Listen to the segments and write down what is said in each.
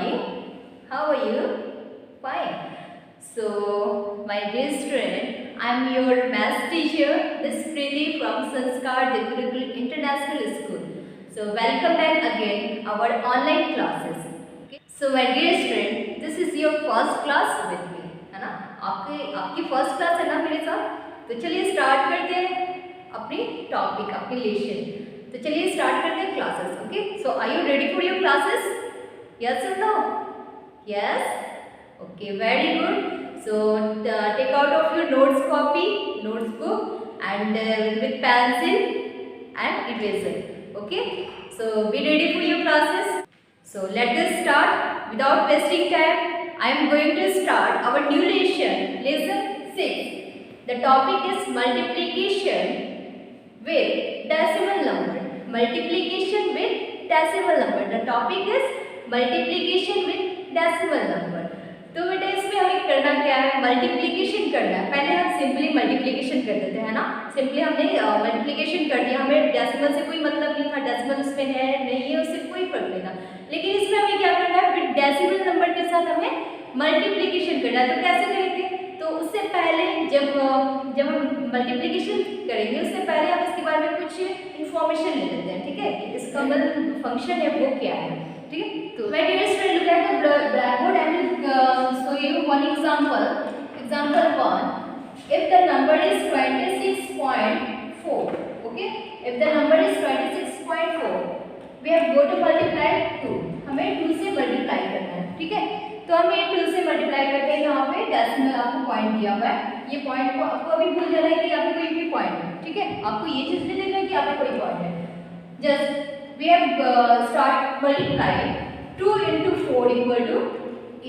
morning. How are you? Fine. So, my dear student, I am your math teacher, Miss Preeti from Sanskar Gurukul International School. So, welcome back again our online classes. Okay. So, my dear student, this is your first class with me, है ना? आपकी first class है ना मेरे साथ? तो चलिए start करते हैं अपनी टॉपिक, अपनी लेसन. तो चलिए स्टार्ट करते हैं classes. Okay, so are you ready for your classes? Yes और no? Yes. Okay, very good. So take out of your notes copy, notes book, and with pencil and eraser. Okay, so be ready for your classes. So let us start without wasting time. I am going to start our new lesson 6. The topic is multiplication with decimal number. Multiplication with decimal number. The topic is multiplication with decimal number. तो बेटा इसमें हमें करना क्या है? Multiplication करना है. पहले हम सिंपली मल्टीप्लिकेशन कर देते हैं ना. सिंपली हमने मल्टीप्लिकेशन कर दिया. हमें डेसिमल से कोई मतलब नहीं था. डेसिमल उसमें है नहीं है उससे कोई फर्क नहीं था. लेकिन इसमें हमें क्या करना है? विद डेसिमल नंबर के साथ हमें मल्टीप्लिकेशन करना है. तो कैसे करेंगे? तो उससे पहले जब हम मल्टीप्लिकेशन करेंगे उससे पहले हम इसके बारे में कुछ इन्फॉर्मेशन ले लेते हैं. ठीक है, इसका मतलब फंक्शन है वो क्या है. ठीक है, तो my dear student, look at the blackboard. I will show you one example. Example 1. If the number is 26.4, okay? If the number is 26.4, we have go to multiply 2. हमें 2 से मल्टीप्लाई करना है. ठीक है, तो हम ये 2 से मल्टीप्लाई करके यहाँ पे डेसिमल आपको पॉइंट दिया हुआ है. ये पॉइंट को आपको अभी भूल जाना है कि यहाँ पे कोई भी पॉइंट है. ठीक है, आपको ये चीज नहीं देखना है कि यहाँ पे कोई पॉइंट है. Just we have start multiplying. 2 into 4 equal to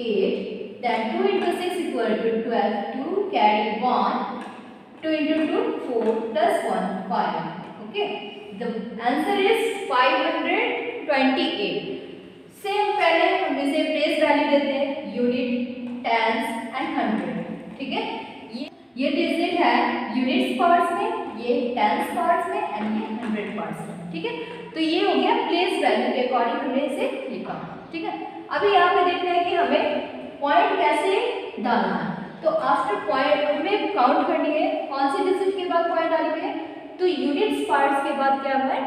8, then 2 into 6 equal to 12, 2 carry 1, 2 into 2 4 plus 1 5. Okay, the answer is 528. Same पहले हम इसे प्लेस वैल्यू देते हैं यूनिट, टेंस एंड हंड्रेड. ठीक है, ये डिजिट है यूनिट्स पार्ट्स में, ये टेंस पार्ट्स में एंड ये हंड्रेड पार्ट्स में. ठीक है, तो ये हो गया प्लेस वैल्यू के अकॉर्डिंग हमने इसे लिखा. ठीक है, अभी यहाँ पे देखना है कि हमें पॉइंट कैसे डालना है. तो आफ्टर पॉइंट हमें काउंट करनी है कौन से डिजिट के बाद पॉइंट डालेंगे. तो यूनिट्स पार्ट्स के बाद क्या हमें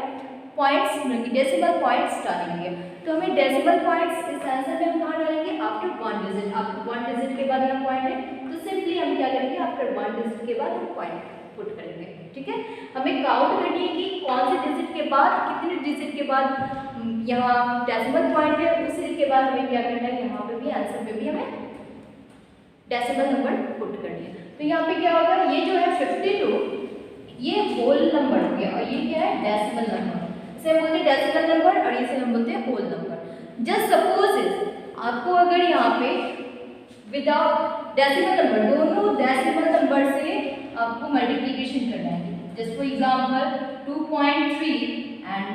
पॉइंट्स डेसिमल पॉइंट्स डालेंगे. तो हमें डेसिमल पॉइंट्स इस आंसर में हम कहाँ डालेंगे? After 1 digit. आफ्टर 1 डिजिट के बाद यहाँ पॉइंट है तो सिंपली हम क्या करेंगे? आफ्टर 1 डिजिट के बाद हम पॉइंट पुट करेंगे. ठीक है, हमें काउंट करनी है कि कौन से डिजिट के बाद कितने डिजिट के बाद यहाँ डेसिमल पॉइंट है. उसी के बाद हमें क्या करना है? यहाँ पे भी आंसर में भी हमें डेसिमल नंबर पुट करनी है. तो यहाँ पे क्या होगा? ये जो है 52 ये होल नंबर हो गया और ये क्या है? Decimal number. इसे हम बोलते हैं डेसिमल नंबर और इसे हम बोलते हैं होल नंबर. जस्ट सपोज आपको अगर यहाँ पे विदाउट डेसिमल नंबर, दोनों डेसिमल नंबर से आपको मल्टीप्लिकेशन करना है. Just for example 2.3 and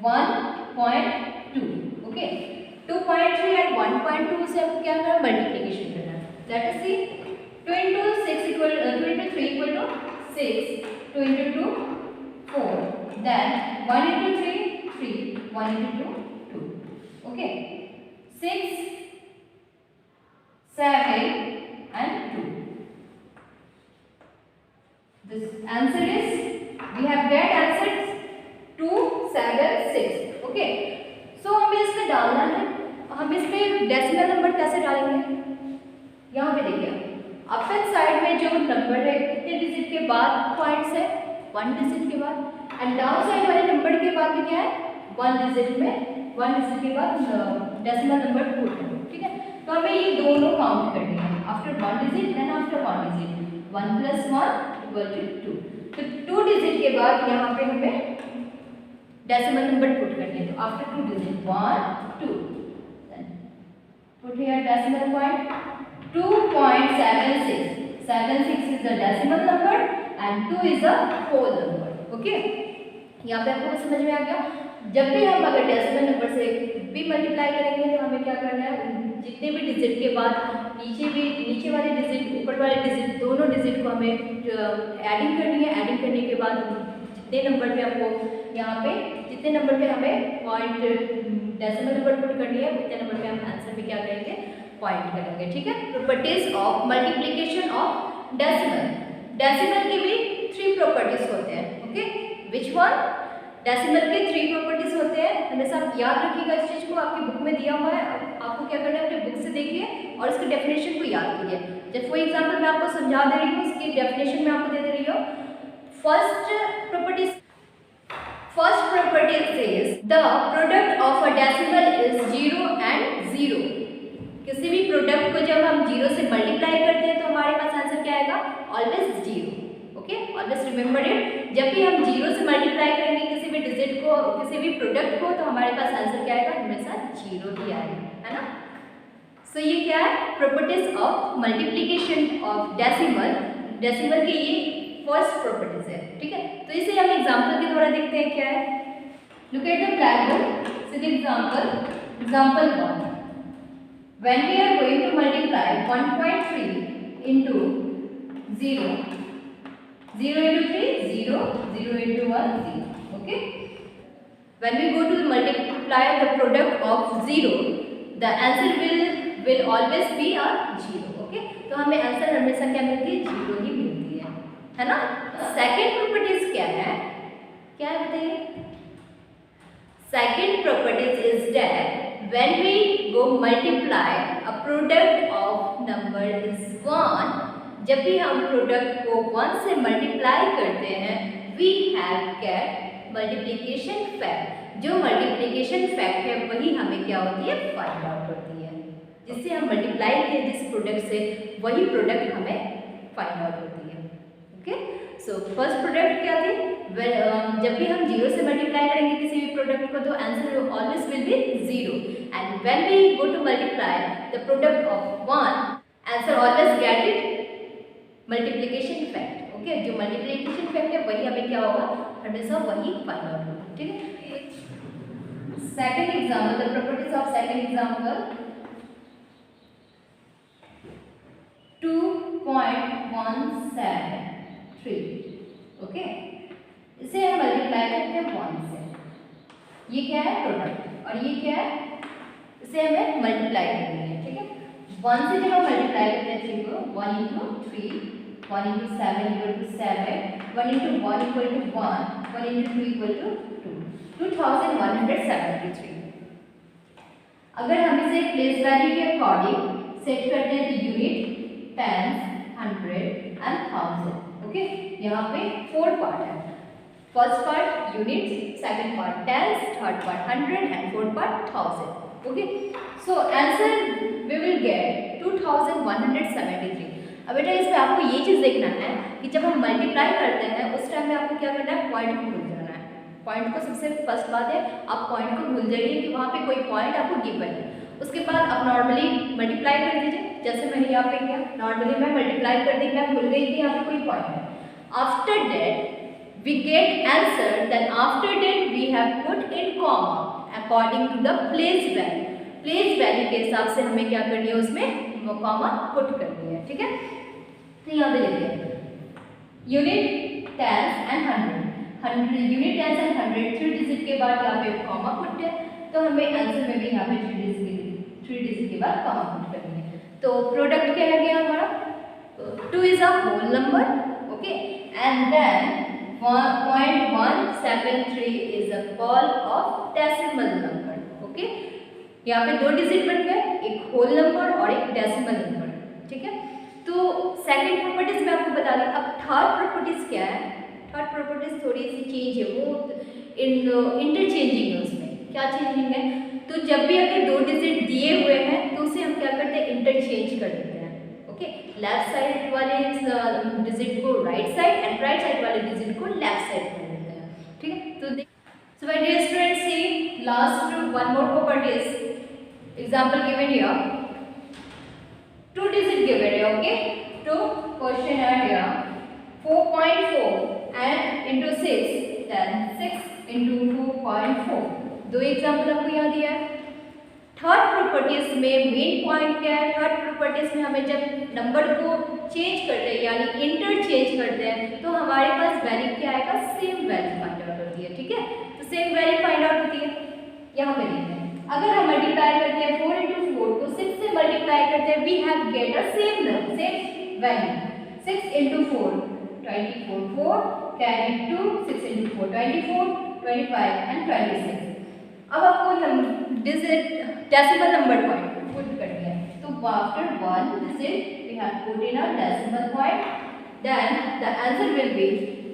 1.2. Okay, 2.3 and 1.2 से आपको क्या करना है? मल्टीप्लिकेशन करना है. Let us C 2 into 6 equal 2 into 3 equal to 6, 2 into 2 4, then 1 into 3 3, 1 into 2 2. Okay, 6 7 and 2. This answer is, we have get answer 2 7 6. Okay, so हमें इसमें डालना है. हम इसमें डेसिमल नंबर कैसे डालेंगे? यहाँ पे देखिए अपर साइड में जो नंबर है कितने डिजिट के बाद पॉइंट्स है? 1 डिजिट के बाद. एंड डाउन साइड वाले नंबर के बाद में क्या है? 1 डिजिट में 1 डिजिट के बाद डेसिमल नंबर पुट है. ठीक है, तो हमें ये दोनों काउंट करनी है. After 1 digit and after 1 digit 1 plus 1 equal to 2. तो 2 डिजिट के बाद यहाँ पे हमें डेसिमल नंबर पुट करनी है. तो after 2 digit 1 2, put here decimal point 2.76. 76 is the decimal number and 2 is a whole number. Okay, यहाँ पे आपको समझ में आ गया. जब भी हम अगर डेसिमल नंबर से भी मल्टीप्लाई करेंगे तो हमें क्या करना है? जितने भी डिजिट के बाद नीचे वाले डिजिट ऊपर वाले डिजिट दोनों डिजिट को हमें एडिंग करनी है. एडिंग करने के बाद जितने नंबर पे आपको यहाँ पे जितने नंबर पे हमें पॉइंट डेसिमल नंबर पुट करनी है उतने नंबर पे हम आंसर में क्या करेंगे, पॉइंट करेंगे। ठीक है, properties of multiplication of decimal. Decimal की भी 3 प्रॉपर्टीज होते हैं। Okay, which one? डेसिमल के 3 प्रॉपर्टीज होते हैं, हमेशा आप याद रखिएगा इस चीज़ को, आपकी बुक में दिया हुआ है। आपको क्या करना है, अपने बुक से देखिए और इसके डेफिनेशन को याद कीजिए। जब फॉर एग्जाम्पल मैं आपको समझा दे रही हूँ, उसकी डेफिनेशन मैं आपको दे दे रही हूँ। First property is the product of a decimal is 0 and 0। किसी भी प्रोडक्ट को जब हम 0 से मल्टीप्लाई करते हैं तो हमारे पास आंसर क्या आएगा, always 0। Okay, always remember it, जब भी हम 0 से मल्टीप्लाई करेंगे किसी भी डिजिट को, किसी भी प्रोडक्ट को, तो हमारे पास आंसर क्या आएगा, हमेशा 0 ही आएगा, है ना। सो ये क्या है, properties of multiplication of decimal. Decimal की ये फर्स्ट प्रॉपर्टीज है। ठीक है, तो इसे हम एग्जांपल के द्वारा देखते हैं क्या है। Look at the blackboard, see the example 1। When we are going to multiply 1.3 into 0, 0 into 3, 0, 0 into 1, 0. Okay. When we go to multiply the product of 0, the answer will always be a 0. Okay. तो हमें answer हमेशा क्या मिलती है, 0 ही मिलती है ना। Second properties क्या है, बताइए। Second properties is that when we go multiply a product of number is 1, जब भी हम प्रोडक्ट को 1 से मल्टीप्लाई करते हैं, we have get multiplication fact। जो मल्टीप्लिकेशन फैक्ट है वही हमें क्या होती है, फाइंड आउट होती है। जिससे हम मल्टीप्लाई किए जिस प्रोडक्ट से, वही प्रोडक्ट हमें फाइंड आउट होती है। ओके, सो फर्स्ट प्रोडक्ट क्या थी, जब भी हम 0 से मल्टीप्लाई करेंगे किसी भी प्रोडक्ट को तो answer always will be 0। And when we go to multiply the product of 1, answer always get it multiplication fact. Okay, जो मल्टीप्लिकेशन फैक्ट है वही हमें क्या होगा, हमेशा वही फाइंड आउट होगा। ठीक है, second example, the properties of second example 2.173। Okay, इसे हम मल्टीप्लाई करते हैं 1 से। ये क्या है, प्रोडक्ट, और ये क्या है, इसे हमें मल्टीप्लाई करनी है। ठीक है, 1 से जब हम मल्टीप्लाई करते हैं 3 को, 1 into 3, 1 into 7 equal to 7, 1 into 1 equal to 1, 1 into 2 equal to 2, 2173। अगर हम इसे प्लेस वैल्यू के अकॉर्डिंग सेट करते हैं तो यूनिट, टेंस, 100 एंड 1000। ओके, यहाँ पे 4 पार्ट है। First part units, second part tens, third part 100 and fourth part 1000। Okay, so answer we will get 2173। अब बेटा इसमें आपको ये चीज़ देखना है कि जब हम मल्टीप्लाई करते हैं उस टाइम में आपको क्या करना है, पॉइंट को भूल जाना है। पॉइंट को सबसे फर्स्ट बात है, आप पॉइंट को भूल जाइए कि वहाँ पे कोई पॉइंट आपको गिवन है। उसके बाद आप नॉर्मली मल्टीप्लाई कर दीजिए, जैसे मैंने यहाँ पे किया, नॉर्मली मैं मल्टीप्लाई कर दी, मैं भूल गई थी यहाँ पे कोई पॉइंट है। After that we get answer, then after that we have put in comma according to the place value। place value के हिसाब से हमें क्या करनी है, उसमें वो कॉमा पुट करनी है। ठीक है, तो यहाँ पे देखिए unit, tens and 100, unit, tens and 100 3 digit के बाद यहाँ पे कॉमा पुट है, तो हमें आंसर में भी यहाँ पे 3 डिजिट के बाद कॉमा पुट करनी है। तो प्रोडक्ट क्या है गया हमारा, 2 is a whole number. Okay, and then 0.173 is a call of decimal number। Okay, यहाँ पे 2 डिजिट बन गए, एक होल नंबर और एक डेसिमल नंबर। ठीक है, तो सेकंड प्रॉपर्टीज मैं आपको बता दी। अब थर्ड प्रॉपर्टीज क्या है, थर्ड प्रॉपर्टीज थोड़ी सी चेंज है, वो इंटरचेंजिंग है। उसमें क्या चेंजिंग है, तो जब भी अगर 2 डिजिट दिए हुए हैं तो उसे हम क्या करते हैं, इंटरचेंज कर देते हैं। लेफ्ट साइड वाले डिजिट को right side and right side वाले डिजिट को लेफ्ट साइड कर देते हैं। ठीक है, तो so my dear students, see last one more properties example given here, 2 digit given है। ओके, तो क्वेश्चन है here 4.4 and into 6, then 6 into 4.4। 2 example आपको यहाँ दिया है। थर्ड प्रॉपर्टीज में मेन पॉइंट क्या है, थर्ड प्रॉपर्टीज में हमें जब नंबर को चेंज करते हैं यानी इंटरचेंज करते हैं तो हमारे पास वैल्यू क्या आएगा, सेम वैल्यू फाइंड आउट होती है। ठीक है, तो सेम वैल्यू फाइंड आउट होती है। यहाँ पे देखते हैं, get a same value. 6 into 4 24, 4 carry 2, 6 into 4 24, 25 and 26. अब आपको digit decimal number point put करनी है, तो after 1 digit we have put in a decimal point, then the answer will be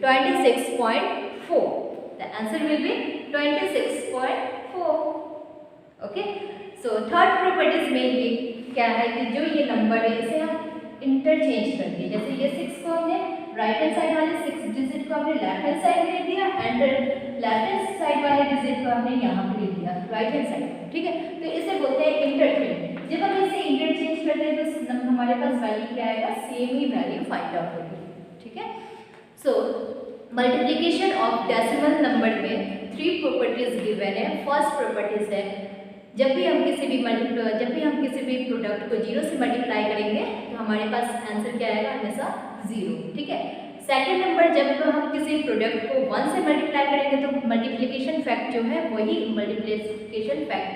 26.4. The answer will be 26.4. Okay, so third properties में ये क्या है कि जो ये नंबर है इसे हम इंटरचेंज कर दिए, जैसे ये 6 को हमने राइट हैंड साइड वाले 6 डिजिट को हमने लेफ्ट हैंड साइड में लिख दिया एंड लेफ्ट हैंड साइड वाले डिजिट को हमने यहाँ पे लिख दिया राइट हैंड साइड, ठीक है। तो इसे बोलते हैं इंटरचेंज। जब हम इसे इंटरचेंज करते हैं तो हमारे पास वैल्यू क्या आएगा, सेम ही वैल्यू फाइंड आउट होगी, ठीक है। सो मल्टीप्लिकेशन ऑफ डेसिमल नंबर में 3 प्रॉपर्टीज गिवन है। फर्स्ट प्रॉपर्टीज है जब भी हम किसी भी प्रोडक्ट को 0 से मल्टीप्लाई करेंगे तो हमारे पास आंसर क्या आएगा, हमेशा 0, ठीक है। सेकंड नंबर, जब हम किसी प्रोडक्ट को 1 से मल्टीप्लाई करेंगे तो मल्टीप्लिकेशन फैक्ट जो है वही multiplication fact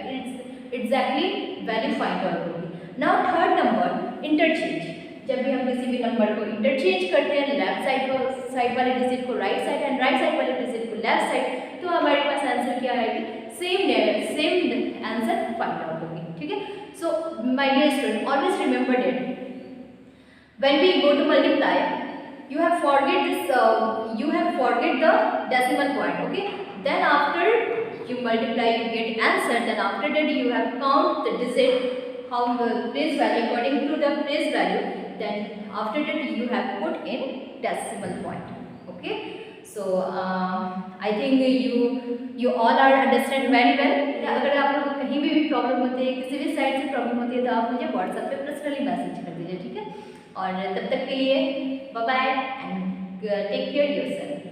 exactly value find out होगी। नाउ थर्ड नंबर इंटरचेंज, जब भी हम किसी भी नंबर को इंटरचेंज करते हैं, लेफ्ट साइड वाले डिजिट को right side and right side वाले डिजिट को लेफ्ट साइड, तो हमारे पास आंसर क्या आएगी, सेम आंसर फाइंड आउट होगी, ठीक है। So my dear student, always remember that when we go to multiply you have forget the decimal point, okay, then after you multiply you get answer, then after that you have count the digit how the place value according to the place value, then after that you have put in decimal point, okay. So I think you all are understand very well. अगर आप लोग कहीं भी problem होती है, किसी भी side से प्रॉब्लम होती है, तो आप मुझे व्हाट्सएप पे पर्सनली मैसेज कर दीजिए, ठीक है। और तब तक के लिए bye bye and take care yourself.